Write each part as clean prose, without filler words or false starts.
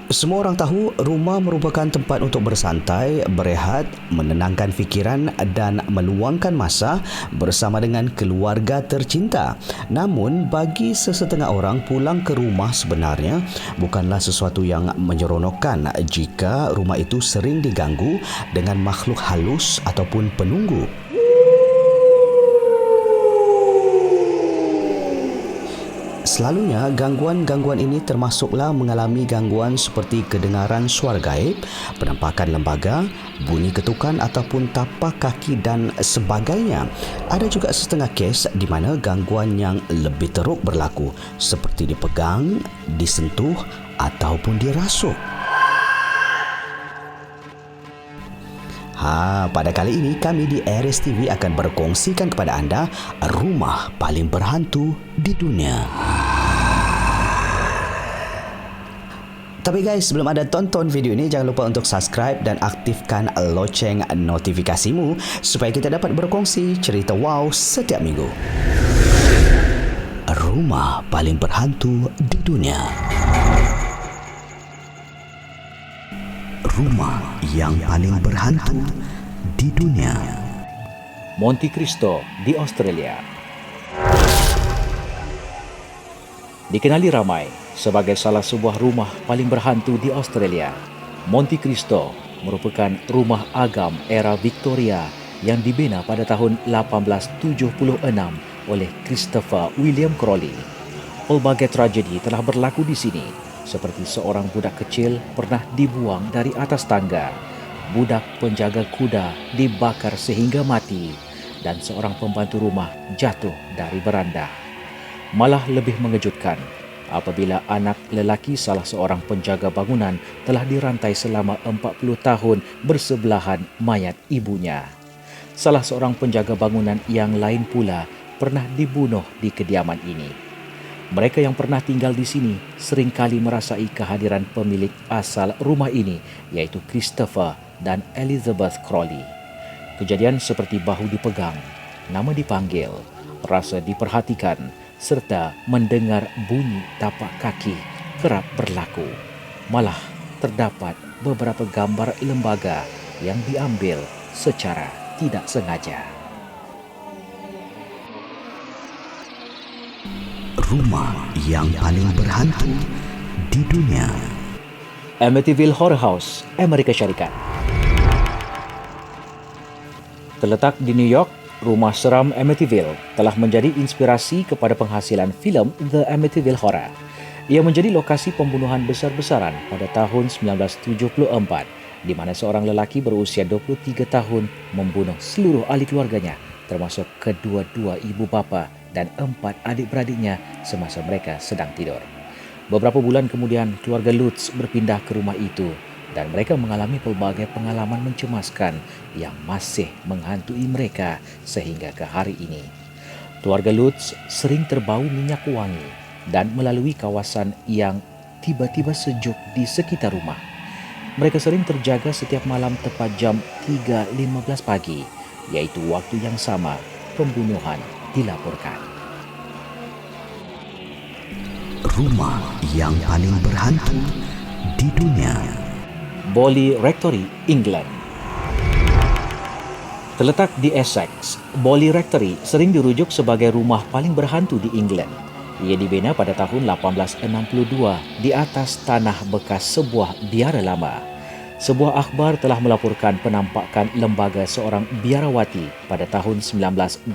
Semua orang tahu rumah merupakan tempat untuk bersantai, berehat, menenangkan fikiran dan meluangkan masa bersama dengan keluarga tercinta. Namun, bagi sesetengah orang, pulang ke rumah sebenarnya bukanlah sesuatu yang menyeronokkan jika rumah itu sering diganggu dengan makhluk halus ataupun penunggu. Selalunya, gangguan-gangguan ini termasuklah mengalami gangguan seperti kedengaran suara gaib, penampakan lembaga, bunyi ketukan ataupun tapak kaki dan sebagainya. Ada juga setengah kes di mana gangguan yang lebih teruk berlaku, seperti dipegang, disentuh ataupun dirasuk. Pada kali ini kami di Aries TV akan berkongsikan kepada anda rumah paling berhantu di dunia. Tapi guys, sebelum anda tonton video ini, jangan lupa untuk subscribe dan aktifkan loceng notifikasimu supaya kita dapat berkongsi cerita wow setiap minggu. Rumah paling berhantu di dunia. Rumah yang paling berhantu di dunia. Monte Cristo di Australia. Dikenali ramai sebagai salah sebuah rumah paling berhantu di Australia, Monte Cristo merupakan rumah agam era Victoria yang dibina pada tahun 1876 oleh Christopher William Crowley. Pelbagai tragedi telah berlaku di sini, seperti seorang budak kecil pernah dibuang dari atas tangga, budak penjaga kuda dibakar sehingga mati, dan seorang pembantu rumah jatuh dari beranda. Malah lebih mengejutkan apabila anak lelaki salah seorang penjaga bangunan telah dirantai selama 40 tahun bersebelahan mayat ibunya. Salah seorang penjaga bangunan yang lain pula pernah dibunuh di kediaman ini. Mereka yang pernah tinggal di sini seringkali merasai kehadiran pemilik asal rumah ini, yaitu Christopher dan Elizabeth Crowley. Kejadian seperti bahu dipegang, nama dipanggil, rasa diperhatikan, serta mendengar bunyi tapak kaki kerap berlaku. Malah terdapat beberapa gambar lembaga yang diambil secara tidak sengaja. Rumah yang paling berhantu di dunia. Amityville Horror House, Amerika Syarikat. Terletak di New York, rumah seram Amityville telah menjadi inspirasi kepada penghasilan filem The Amityville Horror. Ia menjadi lokasi pembunuhan besar-besaran pada tahun 1974, di mana seorang lelaki berusia 23 tahun membunuh seluruh ahli keluarganya, termasuk kedua-dua ibu bapa dan 4 adik-beradiknya semasa mereka sedang tidur. Beberapa bulan kemudian, keluarga Lutz berpindah ke rumah itu dan mereka mengalami pelbagai pengalaman mencemaskan yang masih menghantui mereka sehingga ke hari ini. Keluarga Lutz sering terbau minyak wangi dan melalui kawasan yang tiba-tiba sejuk di sekitar rumah. Mereka sering terjaga setiap malam tepat jam 3.15 pagi, yaitu waktu yang sama pembunuhan dilaporkan. Rumah yang paling berhantu di dunia. Boley Rectory, England. Terletak di Essex, Boley Rectory sering dirujuk sebagai rumah paling berhantu di England. Ia dibina pada tahun 1862 di atas tanah bekas sebuah biara lama. Sebuah akhbar telah melaporkan penampakan lembaga seorang biarawati pada tahun 1929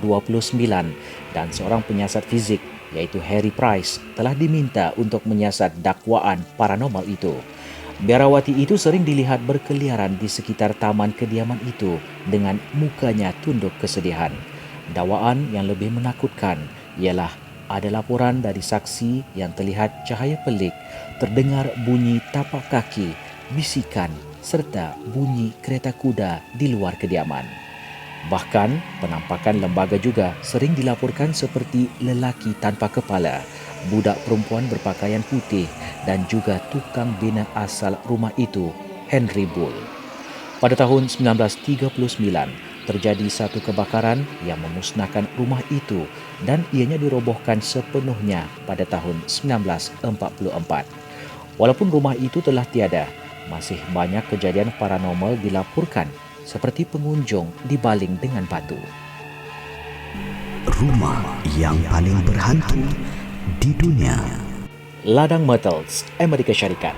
dan seorang penyiasat fizik yaitu Harry Price telah diminta untuk menyiasat dakwaan paranormal itu. Biarawati itu sering dilihat berkeliaran di sekitar taman kediaman itu dengan mukanya tunduk kesedihan. Dakwaan yang lebih menakutkan ialah ada laporan dari saksi yang terlihat cahaya pelik, terdengar bunyi tapak kaki, bisikan serta bunyi kereta kuda di luar kediaman. Bahkan, penampakan lembaga juga sering dilaporkan seperti lelaki tanpa kepala, budak perempuan berpakaian putih dan juga tukang bina asal rumah itu, Henry Bull. Pada tahun 1939, terjadi satu kebakaran yang memusnahkan rumah itu dan ianya dirobohkan sepenuhnya pada tahun 1944. Walaupun rumah itu telah tiada, masih banyak kejadian paranormal dilaporkan seperti pengunjung dibaling dengan batu. Rumah yang paling berhantu di dunia. Ladang Myrtles, Amerika Syarikat.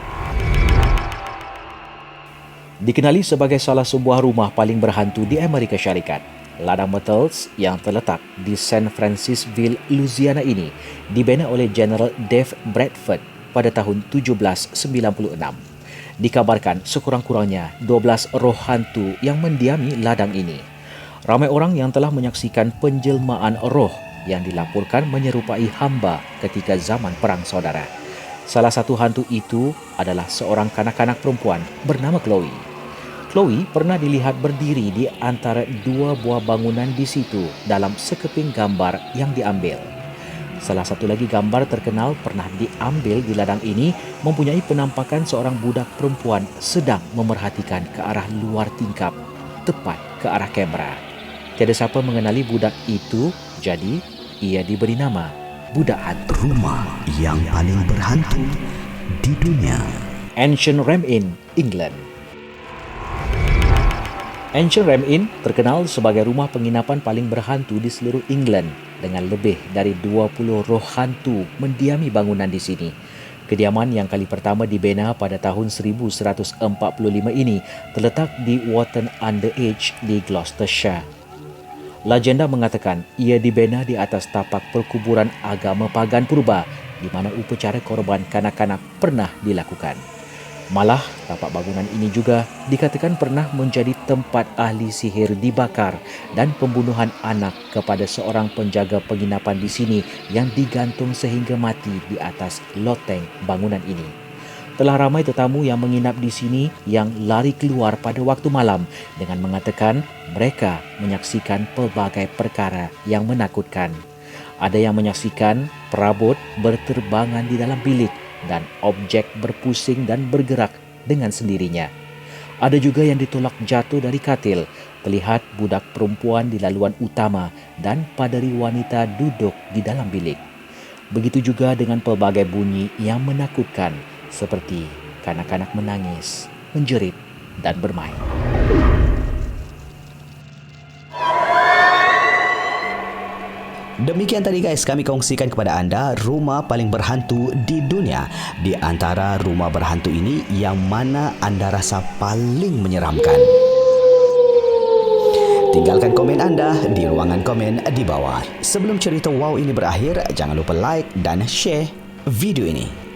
Dikenali sebagai salah sebuah rumah paling berhantu di Amerika Syarikat, Ladang Myrtles yang terletak di San Francisville, Louisiana ini dibina oleh General Dave Bradford pada tahun 1796. Dikabarkan sekurang-kurangnya 12 roh hantu yang mendiami ladang ini. Ramai orang yang telah menyaksikan penjelmaan roh yang dilaporkan menyerupai hamba ketika zaman Perang Saudara. Salah satu hantu itu adalah seorang kanak-kanak perempuan bernama Chloe. Chloe pernah dilihat berdiri di antara dua buah bangunan di situ dalam sekeping gambar yang diambil. Salah satu lagi gambar terkenal pernah diambil di ladang ini mempunyai penampakan seorang budak perempuan sedang memerhatikan ke arah luar tingkap, tepat ke arah kamera. Tiada siapa mengenali budak itu, jadi ia diberi nama Budak Hantu. Rumah yang paling berhantu di dunia. Ancient Ram Inn, England. Ancient Ram Inn terkenal sebagai rumah penginapan paling berhantu di seluruh England dengan lebih dari 20 roh hantu mendiami bangunan di sini. Kediaman yang kali pertama dibina pada tahun 1145 ini terletak di Wotton-under-Edge di Gloucestershire. Legenda mengatakan ia dibina di atas tapak perkuburan agama pagan purba di mana upacara korban kanak-kanak pernah dilakukan. Malah, tapak bangunan ini juga dikatakan pernah menjadi tempat ahli sihir dibakar dan pembunuhan anak kepada seorang penjaga penginapan di sini yang digantung sehingga mati di atas loteng bangunan ini. Telah ramai tetamu yang menginap di sini yang lari keluar pada waktu malam dengan mengatakan mereka menyaksikan pelbagai perkara yang menakutkan. Ada yang menyaksikan perabot berterbangan di dalam bilik dan objek berpusing dan bergerak dengan sendirinya. Ada juga yang ditolak jatuh dari katil, terlihat budak perempuan di laluan utama dan padari wanita duduk di dalam bilik. Begitu juga dengan pelbagai bunyi yang menakutkan seperti kanak-kanak menangis, menjerit dan bermain. Demikian tadi guys, kami kongsikan kepada anda rumah paling berhantu di dunia. Di antara rumah berhantu ini, yang mana anda rasa paling menyeramkan? Tinggalkan komen anda di ruangan komen di bawah. Sebelum cerita wow ini berakhir, jangan lupa like dan share video ini.